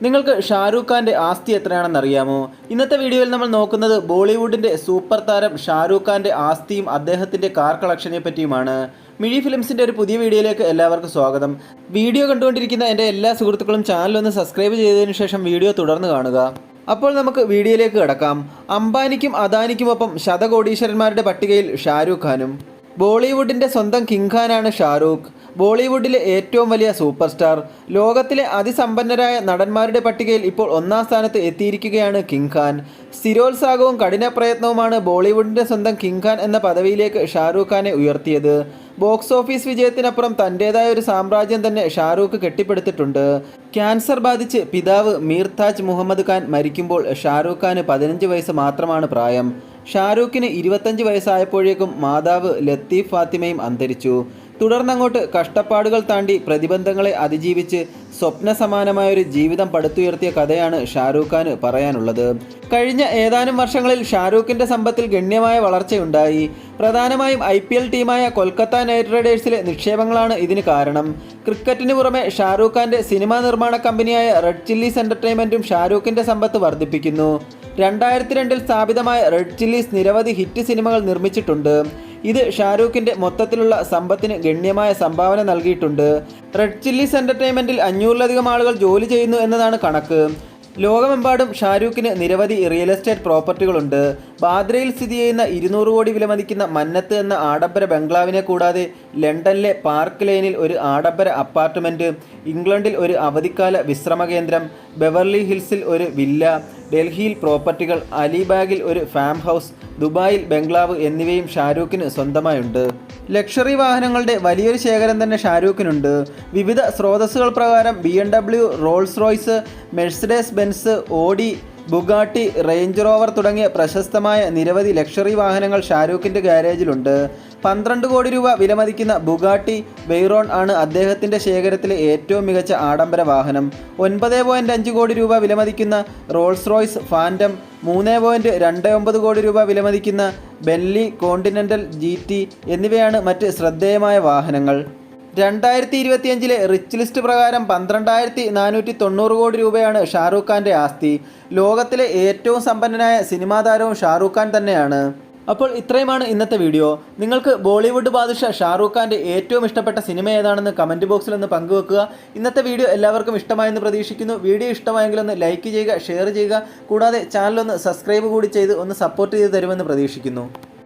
നിങ്ങൾക്ക് ഷാരൂഖ് ഖാൻ്റെ ആസ്തി എത്രയാണെന്ന് അറിയാമോ? ഇന്നത്തെ വീഡിയോയിൽ നമ്മൾ നോക്കുന്നത് ബോളിവുഡിൻ്റെ സൂപ്പർ താരം ഷാരൂഖ് ഖാൻ്റെ ആസ്തിയും അദ്ദേഹത്തിൻ്റെ കാർ കളക്ഷനെ പറ്റിയുമാണ്. മിഴി ഫിലിംസിൻ്റെ ഒരു പുതിയ വീഡിയോയിലേക്ക് എല്ലാവർക്കും സ്വാഗതം. വീഡിയോ കണ്ടുകൊണ്ടിരിക്കുന്ന എൻ്റെ എല്ലാ സുഹൃത്തുക്കളും ചാനലൊന്ന് സബ്സ്ക്രൈബ് ചെയ്തതിനു ശേഷം വീഡിയോ തുടർന്ന് കാണുക. അപ്പോൾ നമുക്ക് വീഡിയോയിലേക്ക് കടക്കാം. അംബാനിക്കും അദാനിക്കുമൊപ്പം ശതകോടീശ്വരന്മാരുടെ പട്ടികയിൽ ഷാരൂഖ് ഖാനും. ബോളിവുഡിൻ്റെ സ്വന്തം കിങ് ഖാനാണ് ഷാരൂഖ്. ബോളിവുഡിലെ ഏറ്റവും വലിയ സൂപ്പർ സ്റ്റാർ. ലോകത്തിലെ അതിസമ്പന്നരായ നടന്മാരുടെ പട്ടികയിൽ ഇപ്പോൾ ഒന്നാം സ്ഥാനത്ത് എത്തിയിരിക്കുകയാണ് കിങ് ഖാൻ. സ്ഥിരോത്സാഹവും കഠിന പ്രയത്നവുമാണ് ബോളിവുഡിൻ്റെ സ്വന്തം കിങ് ഖാൻ എന്ന പദവിയിലേക്ക് ഷാരൂഖ് ഖാനെ ഉയർത്തിയത്. ബോക്സ് ഓഫീസ് വിജയത്തിനപ്പുറം തൻ്റേതായ ഒരു സാമ്രാജ്യം തന്നെ ഷാരൂഖ് കെട്ടിപ്പടുത്തിട്ടുണ്ട്. ക്യാൻസർ ബാധിച്ച് പിതാവ് മീർ താജ് മുഹമ്മദ് ഖാൻ മരിക്കുമ്പോൾ ഷാരൂഖ് ഖാന് 15 വയസ്സ് മാത്രമാണ് പ്രായം. ഷാരൂഖിന് 25 വയസ്സായപ്പോഴേക്കും മാതാവ് ലത്തീഫ് ഫാത്തിമയും അന്തരിച്ചു. തുടർന്നങ്ങോട്ട് കഷ്ടപ്പാടുകൾ താണ്ടി പ്രതിബന്ധങ്ങളെ അതിജീവിച്ച് സ്വപ്ന സമാനമായൊരു ജീവിതം പടുത്തുയർത്തിയ കഥയാണ് ഷാരൂഖ് ഖാന് പറയാനുള്ളത്. കഴിഞ്ഞ ഏതാനും വർഷങ്ങളിൽ ഷാരൂഖിൻ്റെ സമ്പത്തിൽ ഗണ്യമായ വളർച്ചയുണ്ടായി. പ്രധാനമായും IPL ടീമായ കൊൽക്കത്ത നൈറ്റ് റൈഡേഴ്സിലെ നിക്ഷേപങ്ങളാണ് ഇതിന് കാരണം. ക്രിക്കറ്റിന് പുറമെ ഷാരൂഖ് ഖാൻ്റെ സിനിമാ നിർമ്മാണ കമ്പനിയായ റെഡ് ചില്ലീസ് എൻ്റർടൈൻമെൻറ്റും ഷാരൂഖിൻ്റെ സമ്പത്ത് വർദ്ധിപ്പിക്കുന്നു. 2002 സ്ഥാപിതമായ റെഡ് ചില്ലീസ് നിരവധി ഹിറ്റ് സിനിമകൾ നിർമ്മിച്ചിട്ടുണ്ട്. ഇത് ഷാരൂഖിൻ്റെ മൊത്തത്തിലുള്ള സമ്പത്തിന് ഗണ്യമായ സംഭാവന നൽകിയിട്ടുണ്ട്. റെഡ് ചില്ലീസ് എൻ്റർടൈൻമെൻറ്റിൽ 500-ലധികം ആളുകൾ ജോലി ചെയ്യുന്നു എന്നതാണ് കണക്ക്. ലോകമെമ്പാടും ഷാരൂഖിന് നിരവധി റിയൽ എസ്റ്റേറ്റ് പ്രോപ്പർട്ടികളുണ്ട്. ബാദ്രയിൽ സ്ഥിതി ചെയ്യുന്ന 200 കോടി വിലമതിക്കുന്ന മന്നത്ത് എന്ന ആഡംബര ബംഗ്ലാവിനെ കൂടാതെ ലണ്ടനിലെ പാർക്ക് ലെയ്നിൽ ഒരു ആഡംബര അപ്പാർട്ട്മെൻറ്റ്, ഇംഗ്ലണ്ടിൽ ഒരു അവധിക്കാല വിശ്രമ കേന്ദ്രം, ബെവർലി ഹിൽസിൽ ഒരു വില്ല, ഡൽഹിയിൽ പ്രോപ്പർട്ടികൾ, അലിബാഗിൽ ഒരു ഫാം ഹൗസ്, ദുബായിൽ ബംഗ്ലാവ് എന്നിവയും ഷാരൂഖിന് സ്വന്തമായുണ്ട്. ലക്ഷറി വാഹനങ്ങളുടെ വലിയൊരു ശേഖരം തന്നെ ഷാരൂഖിനുണ്ട്. വിവിധ സ്രോതസ്സുകൾ പ്രകാരം BMW, Rolls Royce, Mercedes Benz, Audi, Bugatti, Range Rover തുടങ്ങിയ പ്രശസ്തമായ നിരവധി ലക്ഷറി വാഹനങ്ങൾ ഷാരൂഖിൻ്റെ ഗാരേജിലുണ്ട്. 12 കോടി രൂപ വിലമതിക്കുന്ന ബുഗാട്ടി വെയ്റോൺ ആണ് അദ്ദേഹത്തിൻ്റെ ശേഖരത്തിലെ ഏറ്റവും മികച്ച ആഡംബര വാഹനം. 9.5 കോടി രൂപ വിലമതിക്കുന്ന റോൾസ് റോയ്സ് ഫാൻറ്റം, 3.29 കോടി രൂപ വിലമതിക്കുന്ന ബെൻലി കോണ്ടിനെൻ്റൽ GT എന്നിവയാണ് മറ്റ് ശ്രദ്ധേയമായ വാഹനങ്ങൾ. 2025 റിച്ച് ലിസ്റ്റ് പ്രകാരം 12,490 കോടി രൂപയാണ് ഷാരൂഖ് ഖാൻ്റെ ആസ്തി. ലോകത്തിലെ ഏറ്റവും സമ്പന്നനായ സിനിമാ താരവും ഷാരൂഖ് ഖാൻ തന്നെയാണ്. അപ്പോൾ ഇത്രയുമാണ് ഇന്നത്തെ വീഡിയോ. നിങ്ങൾക്ക് ബോളിവുഡ് ബാദുഷ ഷാരൂഖ് ഖാൻ്റെ ഏറ്റവും ഇഷ്ടപ്പെട്ട സിനിമ ഏതാണെന്ന് കമൻറ്റ് ബോക്സിൽ ഒന്ന് പങ്കുവെക്കുക. ഇന്നത്തെ വീഡിയോ എല്ലാവർക്കും ഇഷ്ടമായെന്ന് പ്രതീക്ഷിക്കുന്നു. വീഡിയോ ഇഷ്ടമായെങ്കിൽ ഒന്ന് ലൈക്ക് ചെയ്യുക, ഷെയർ ചെയ്യുക. കൂടാതെ ചാനലൊന്ന് സബ്സ്ക്രൈബ് കൂടി ചെയ്ത് ഒന്ന് സപ്പോർട്ട് ചെയ്ത് തരുമെന്ന് പ്രതീക്ഷിക്കുന്നു.